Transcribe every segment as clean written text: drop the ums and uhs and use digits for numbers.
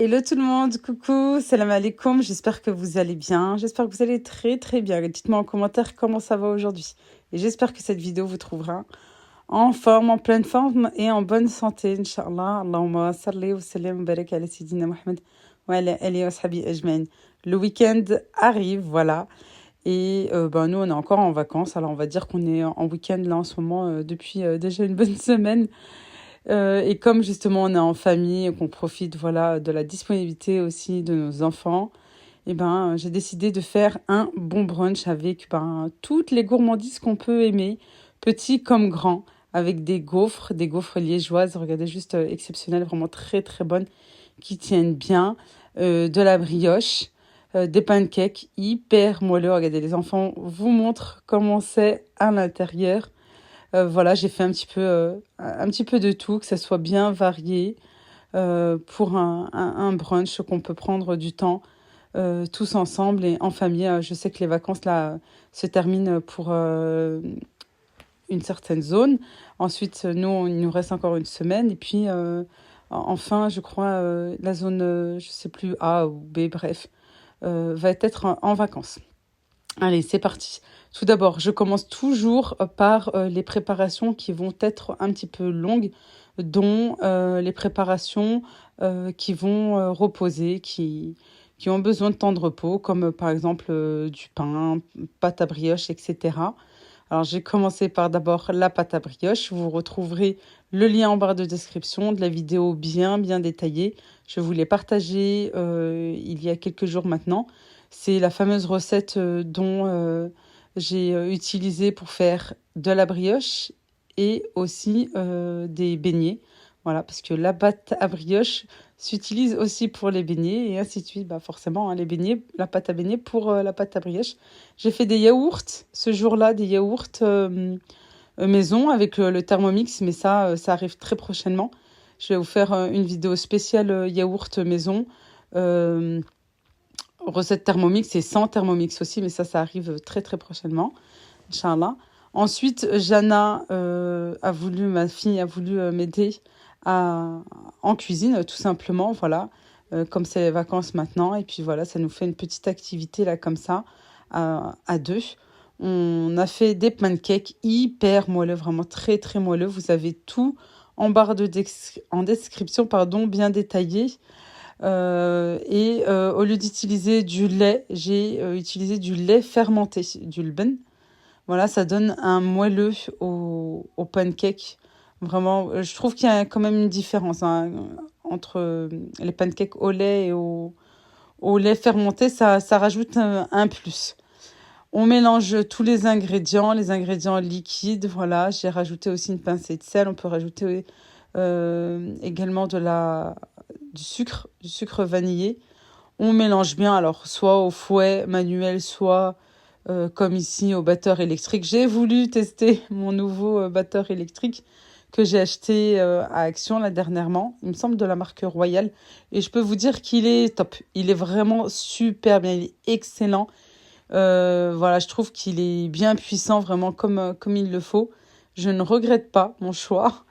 Hello tout le monde, coucou, salam alaikum, j'espère que vous allez bien, j'espère que vous allez très très bien. Dites-moi en commentaire comment ça va aujourd'hui. Et j'espère que cette vidéo vous trouvera en forme, en pleine forme et en bonne santé, Inch'Allah. Allahumma salli wa sallim wa barik ala Sayyidina Muhammad wa ala alihi wa sahbihi ajma'in. Le week-end arrive, voilà. Et nous, on est encore en vacances. Alors, on va dire qu'on est en week-end là en ce moment depuis déjà une bonne semaine. Et comme justement on est en famille et qu'on profite voilà de la disponibilité aussi de nos enfants, j'ai décidé de faire un bon brunch avec toutes les gourmandises qu'on peut aimer, petits comme grands, avec des gaufres liégeoises, regardez juste exceptionnelles, vraiment très très bonnes, qui tiennent bien, de la brioche, des pancakes hyper moelleux. Regardez, les enfants vous montrent comment c'est à l'intérieur. Voilà, j'ai fait un petit peu de tout, que ça soit bien varié pour un brunch qu'on peut prendre du temps tous ensemble et en famille. Je sais que les vacances là se terminent pour une certaine zone. Ensuite, nous, il nous reste encore une semaine. Et puis, enfin, je crois, la zone, je sais plus, A ou B, bref, va être en vacances. Allez, c'est parti. Tout d'abord, je commence toujours par les préparations qui vont être un petit peu longues, dont les préparations qui vont reposer, qui ont besoin de temps de repos, comme par exemple du pain, pâte à brioche, etc. Alors, j'ai commencé par d'abord la pâte à brioche. Vous retrouverez le lien en barre de description de la vidéo bien détaillée. Je vous l'ai partagée il y a quelques jours maintenant. C'est la fameuse recette dont j'ai utilisé pour faire de la brioche et aussi des beignets. Voilà, parce que la pâte à brioche s'utilise aussi pour les beignets et ainsi de suite. Forcément, hein, les beignets, la pâte à beignets pour la pâte à brioche. J'ai fait des yaourts ce jour-là, des yaourts maison avec le Thermomix, mais ça arrive très prochainement. Je vais vous faire une vidéo spéciale yaourt maison. Recette Thermomix et sans Thermomix aussi, mais ça arrive très très prochainement, Inch'Allah. Ensuite, ma fille a voulu m'aider en cuisine, tout simplement, voilà, comme c'est les vacances maintenant. Et puis voilà, ça nous fait une petite activité là, comme ça, à deux. On a fait des pancakes hyper moelleux, vraiment très très moelleux. Vous avez tout en barre en description, pardon, bien détaillé. Au lieu d'utiliser du lait, j'ai utilisé du lait fermenté, du lben. Voilà, ça donne un moelleux au pancake. Vraiment, je trouve qu'il y a quand même une différence hein, entre les pancakes au lait et au lait fermenté. Ça rajoute un plus. On mélange tous les ingrédients liquides. Voilà, j'ai rajouté aussi une pincée de sel. On peut rajouter également du sucre vanillé. On mélange bien, alors soit au fouet manuel, soit comme ici au batteur électrique. J'ai voulu tester mon nouveau batteur électrique que j'ai acheté à Action là dernièrement. Il me semble de la marque Royal. Et je peux vous dire qu'il est top. Il est vraiment super bien, il est excellent. Voilà, je trouve qu'il est bien puissant, vraiment comme il le faut. Je ne regrette pas mon choix.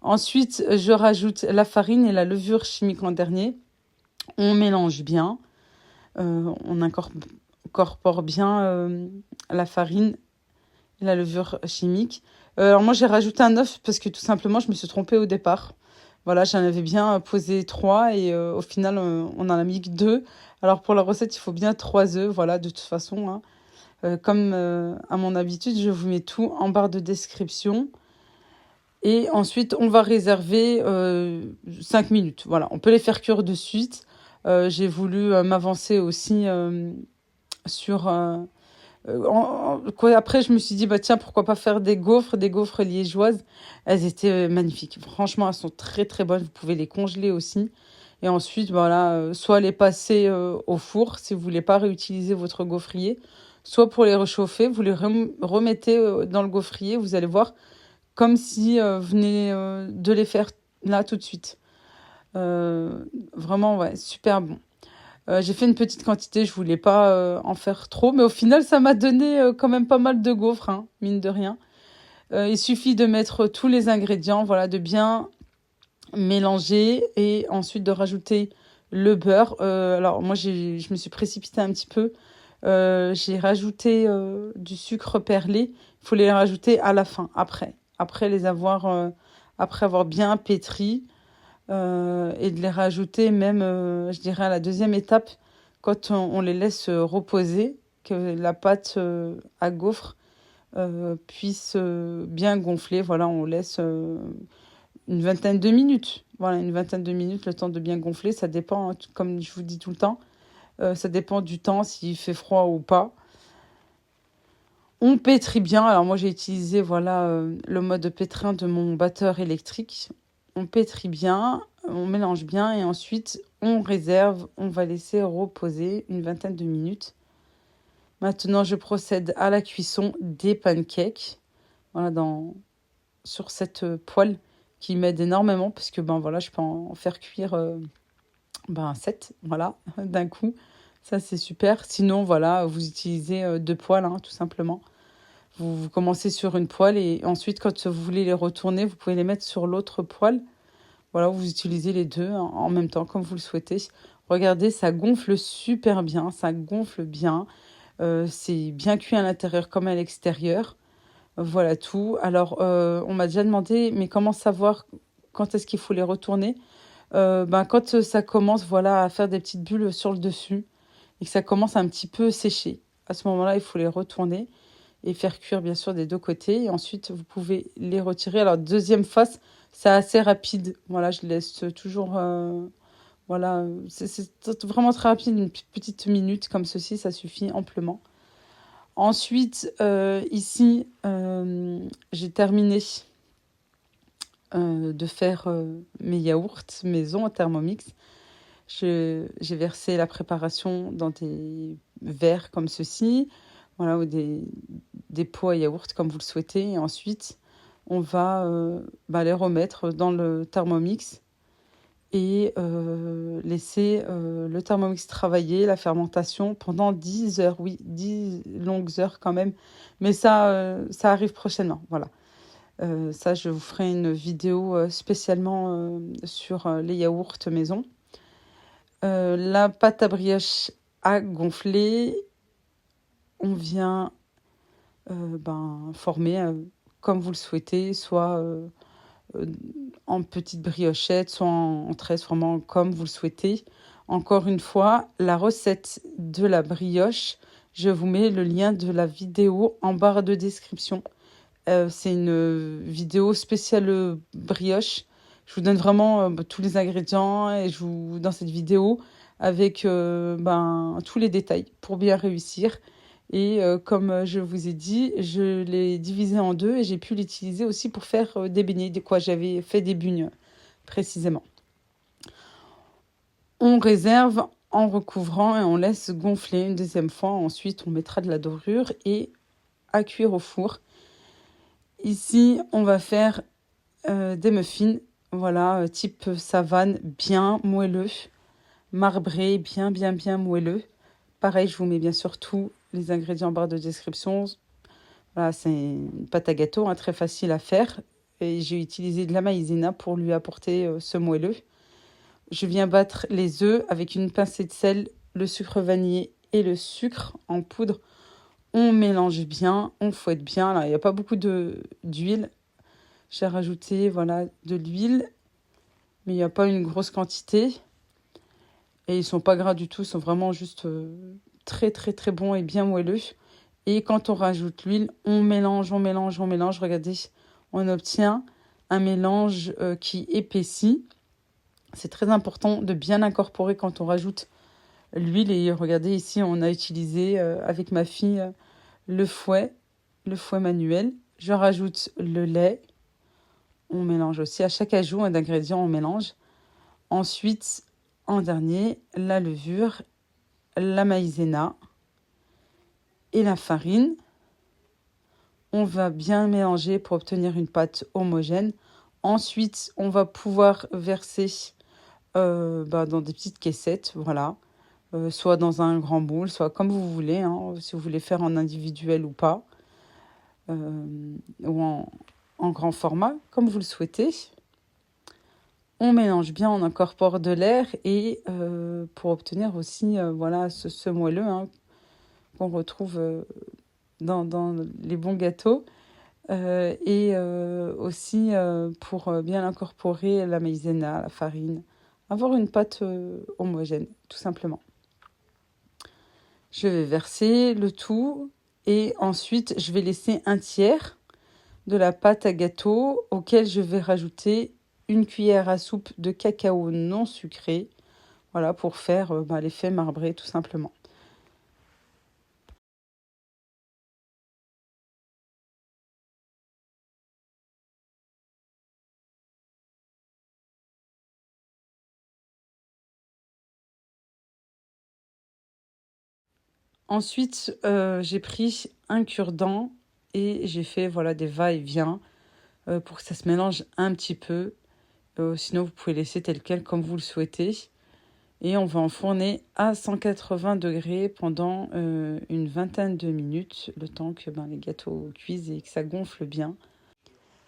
Ensuite, je rajoute la farine et la levure chimique en dernier. On mélange bien. On incorpore bien la farine et la levure chimique. Alors moi, j'ai rajouté un œuf parce que tout simplement, je me suis trompée au départ. Voilà, j'en avais bien posé 3 et au final, on en a mis que 2. Alors pour la recette, il faut bien 3 œufs, voilà, de toute façon. Hein. Comme à mon habitude, je vous mets tout en barre de description. Et ensuite, on va réserver 5 minutes. Voilà, on peut les faire cuire de suite. J'ai voulu m'avancer aussi sur... Après, je me suis dit, tiens, pourquoi pas faire des gaufres liégeoises. Elles étaient magnifiques. Franchement, elles sont très, très bonnes. Vous pouvez les congeler aussi. Et ensuite, voilà, soit les passer au four si vous voulez pas réutiliser votre gaufrier, soit pour les réchauffer, vous les remettez dans le gaufrier. Vous allez voir comme si vous venez de les faire là tout de suite. Vraiment, ouais, super bon. J'ai fait une petite quantité, je voulais pas en faire trop, mais au final, ça m'a donné quand même pas mal de gaufres, hein, mine de rien. Il suffit de mettre tous les ingrédients, voilà, de bien mélanger et ensuite de rajouter le beurre. Alors moi, je me suis précipitée un petit peu. J'ai rajouté du sucre perlé. Il faut les rajouter à la fin, après avoir bien pétri. Et de les rajouter même, je dirais, à la deuxième étape, quand on les laisse reposer, que la pâte à gaufre puisse bien gonfler. Voilà, on laisse une vingtaine de minutes. Voilà, une vingtaine de minutes, le temps de bien gonfler. Ça dépend, hein, comme je vous dis tout le temps, ça dépend du temps, s'il fait froid ou pas. On pétrit bien. Alors moi, j'ai utilisé voilà, le mode pétrin de mon batteur électrique. On pétrit bien, on mélange bien et ensuite on réserve. On va laisser reposer une vingtaine de minutes. Maintenant, je procède à la cuisson des pancakes. Voilà, sur cette poêle qui m'aide énormément parce que ben voilà, je peux en faire cuire 7 voilà, d'un coup. Ça, c'est super. Sinon, voilà, vous utilisez deux poêles, hein, tout simplement. Vous commencez sur une poêle et ensuite, quand vous voulez les retourner, vous pouvez les mettre sur l'autre poêle. Voilà, vous utilisez les deux en même temps, comme vous le souhaitez. Regardez, ça gonfle super bien, ça gonfle bien. C'est bien cuit à l'intérieur comme à l'extérieur. Voilà tout. Alors, on m'a déjà demandé, mais comment savoir quand est-ce qu'il faut les retourner? Quand ça commence voilà, à faire des petites bulles sur le dessus et que ça commence un petit peu sécher. À ce moment-là, il faut les retourner et faire cuire bien sûr des deux côtés. Et ensuite, vous pouvez les retirer. Alors, deuxième face, c'est assez rapide. Voilà, je laisse toujours... voilà, c'est vraiment très rapide, une petite minute comme ceci, ça suffit amplement. Ensuite, ici, j'ai terminé de faire mes yaourts maison en Thermomix. J'ai versé la préparation dans des verres comme ceci, voilà, ou des pots à yaourt comme vous le souhaitez. Et ensuite, on va les remettre dans le Thermomix et laisser le Thermomix travailler, la fermentation pendant 10 heures. Oui, 10 longues heures quand même. Mais ça arrive prochainement, voilà. Ça, je vous ferai une vidéo spécialement sur les yaourts maison. La pâte à brioche a gonflé. On vient former comme vous le souhaitez, soit euh, en petites briochettes, soit en 13, vraiment comme vous le souhaitez. Encore une fois, la recette de la brioche, je vous mets le lien de la vidéo en barre de description. C'est une vidéo spéciale brioche. Je vous donne vraiment tous les ingrédients et dans cette vidéo avec tous les détails pour bien réussir. Et comme je vous ai dit, je l'ai divisé en deux et j'ai pu l'utiliser aussi pour faire des beignets. J'avais fait des bugnes précisément. On réserve en recouvrant et on laisse gonfler une deuxième fois. Ensuite, on mettra de la dorure et à cuire au four. Ici, on va faire des muffins, voilà, type savane, bien moelleux, marbré, bien, bien, bien moelleux. Pareil, je vous mets bien sûr tous les ingrédients en barre de description. Voilà, c'est une pâte à gâteau, hein, très facile à faire. Et j'ai utilisé de la maïzena pour lui apporter ce moelleux. Je viens battre les œufs avec une pincée de sel, le sucre vanillé et le sucre en poudre. On mélange bien, on fouette bien. Là, il n'y a pas beaucoup d'huile. J'ai rajouté voilà, de l'huile, mais il n'y a pas une grosse quantité. Et ils ne sont pas gras du tout, ils sont vraiment juste très très très bons et bien moelleux. Et quand on rajoute l'huile, on mélange, on mélange, on mélange. Regardez, on obtient un mélange qui épaissit. C'est très important de bien incorporer quand on rajoute l'huile. Et regardez ici, on a utilisé avec ma fille le fouet manuel. Je rajoute le lait. On mélange aussi. À chaque ajout d'ingrédients, on mélange. Ensuite, en dernier, la levure, la maïzena et la farine. On va bien mélanger pour obtenir une pâte homogène. Ensuite, on va pouvoir verser dans des petites caissettes, voilà. Soit dans un grand boule, soit comme vous voulez, hein, si vous voulez faire en individuel ou pas, ou en grand format, comme vous le souhaitez. On mélange bien, on incorpore de l'air et pour obtenir aussi voilà, ce moelleux hein, qu'on retrouve dans les bons gâteaux. Et aussi pour bien incorporer la maïzena, la farine, avoir une pâte homogène, tout simplement. Je vais verser le tout et ensuite je vais laisser un tiers de la pâte à gâteau auquel je vais rajouter une cuillère à soupe de cacao non sucré, voilà, pour faire l'effet marbré tout simplement. Ensuite, j'ai pris un cure-dent et j'ai fait voilà, des va-et-vient pour que ça se mélange un petit peu. Sinon, vous pouvez laisser tel quel comme vous le souhaitez. Et on va enfourner à 180 degrés pendant une vingtaine de minutes, le temps que les gâteaux cuisent et que ça gonfle bien.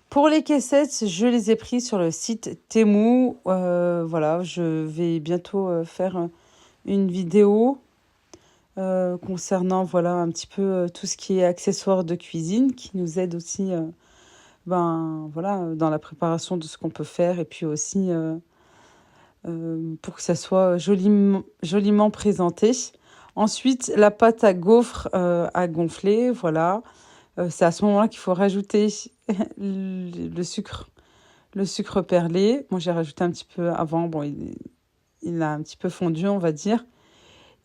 Pour les caissettes, je les ai pris sur le site Temu. Voilà, je vais bientôt faire une vidéo concernant voilà, un petit peu tout ce qui est accessoires de cuisine qui nous aide aussi voilà, dans la préparation de ce qu'on peut faire et puis aussi pour que ça soit joliment présenté. Ensuite, la pâte à gaufres à gonfler, voilà. C'est à ce moment-là qu'il faut rajouter le sucre perlé. Moi, j'ai rajouté un petit peu avant. Bon, il a un petit peu fondu, on va dire.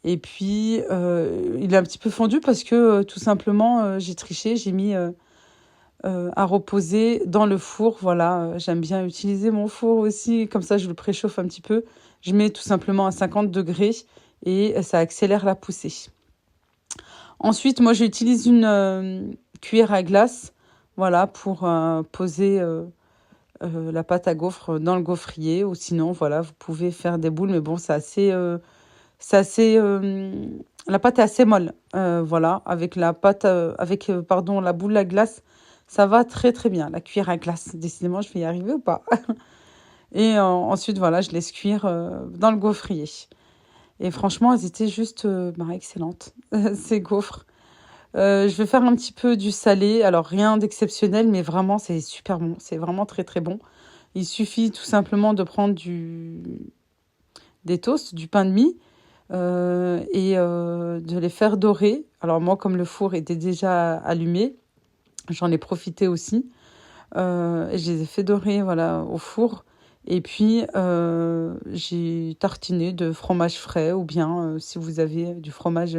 Et puis, il a un petit peu fondu parce que tout simplement, j'ai triché. J'ai mis à reposer dans le four. Voilà, j'aime bien utiliser mon four aussi. Comme ça, je le préchauffe un petit peu. Je mets tout simplement à 50 degrés et ça accélère la poussée. Ensuite, moi, j'utilise une cuillère à glace, voilà, pour poser la pâte à gaufres dans le gaufrier. Ou sinon, voilà, vous pouvez faire des boules, mais bon, la pâte est assez molle, voilà. Avec la pâte, pardon, la boule à glace, ça va très très bien. La cuillère à glace, décidément, je vais y arriver ou pas. Et ensuite, voilà, je laisse cuire dans le gaufrier. Et franchement, elles étaient juste excellentes, ces gaufres. Je vais faire un petit peu du salé. Alors, rien d'exceptionnel, mais vraiment, c'est super bon. C'est vraiment très, très bon. Il suffit tout simplement de prendre des toasts, du pain de mie, et de les faire dorer. Alors, moi, comme le four était déjà allumé, j'en ai profité aussi. Et je les ai fait dorer voilà, au four. Et puis, j'ai tartiné de fromage frais ou bien, si vous avez du fromage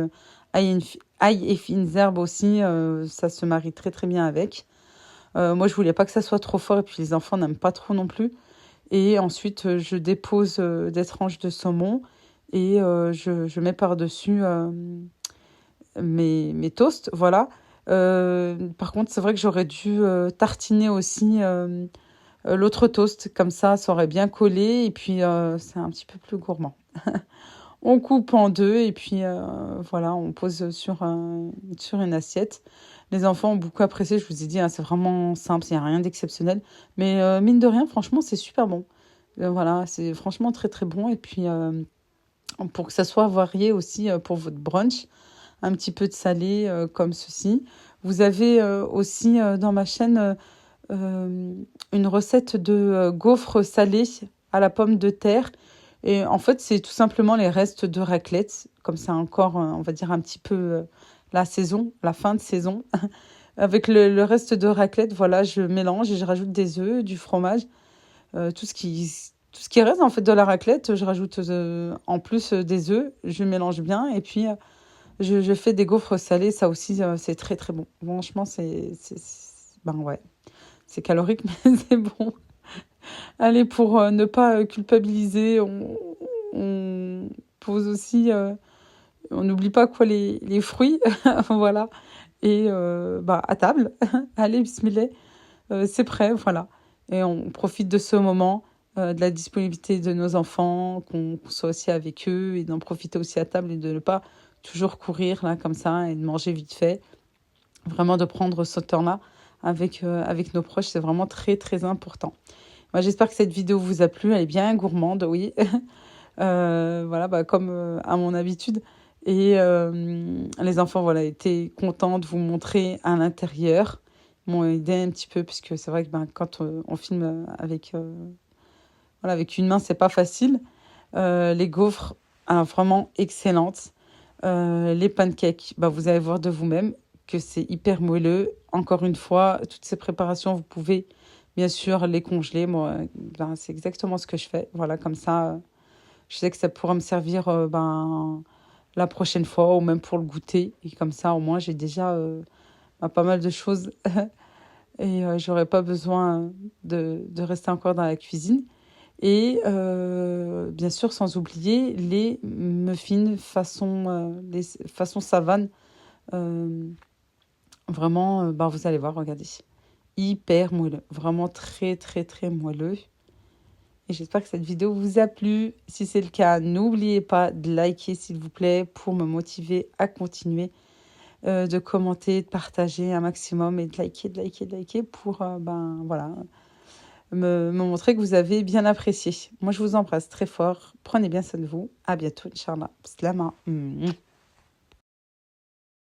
ail et fines herbes aussi, ça se marie très très bien avec. Moi, je voulais pas que ça soit trop fort et puis les enfants n'aiment pas trop non plus. Et ensuite, je dépose des tranches de saumon et je mets par-dessus mes toasts, voilà. Par contre, c'est vrai que j'aurais dû tartiner aussi l'autre toast, comme ça aurait bien collé et puis c'est un petit peu plus gourmand. On coupe en deux et puis voilà, on pose sur une assiette. Les enfants ont beaucoup apprécié, je vous ai dit, hein, c'est vraiment simple, il n'y a rien d'exceptionnel. Mais mine de rien, franchement, c'est super bon. Voilà, c'est franchement très très bon. Et puis, pour que ça soit varié aussi pour votre brunch, un petit peu de salé comme ceci. Vous avez aussi dans ma chaîne une recette de gaufres salées à la pomme de terre. Et en fait, c'est tout simplement les restes de raclette, comme c'est encore, on va dire, un petit peu la saison, la fin de saison. Avec le reste de raclette, voilà, je mélange et je rajoute des œufs, du fromage, tout ce qui reste en fait de la raclette, je rajoute en plus des œufs, je mélange bien et puis je fais des gaufres salées, ça aussi c'est très très bon. Franchement, ben ouais, c'est calorique mais c'est bon. Allez, pour ne pas culpabiliser, on pose aussi, on n'oublie pas quoi les fruits, voilà. Et à table, allez, bismillah, c'est prêt, voilà. Et on profite de ce moment, de la disponibilité de nos enfants, qu'on soit aussi avec eux et d'en profiter aussi à table et de ne pas toujours courir là comme ça et de manger vite fait. Vraiment de prendre ce temps-là avec nos proches, c'est vraiment très très important. Moi, j'espère que cette vidéo vous a plu. Elle est bien gourmande, oui. Voilà, bah, comme à mon habitude. Et les enfants, voilà, étaient contents de vous montrer à l'intérieur. Ils m'ont aidé un petit peu, puisque c'est vrai que ben, quand on filme avec, voilà, avec une main, c'est pas facile. Les gaufres, alors, vraiment excellentes. Les pancakes, bah, vous allez voir de vous-même que c'est hyper moelleux. Encore une fois, toutes ces préparations, vous pouvez bien sûr les congeler. Moi, ben, c'est exactement ce que je fais. Voilà, comme ça, je sais que ça pourra me servir ben, la prochaine fois ou même pour le goûter. Et comme ça, au moins, j'ai déjà ben, pas mal de choses et j'aurais pas besoin de rester encore dans la cuisine. Et bien sûr, sans oublier les muffins les façon savane. Euh, Vraiment, bah, vous allez voir, regardez. Hyper moelleux. Vraiment très, très, très moelleux. Et j'espère que cette vidéo vous a plu. Si c'est le cas, n'oubliez pas de liker, s'il vous plaît, pour me motiver à continuer, de commenter, de partager un maximum et de liker, de liker, de liker pour, ben, voilà, me montrer que vous avez bien apprécié. Moi, je vous embrasse très fort. Prenez bien soin de vous. À bientôt, Inch'Allah. Slama.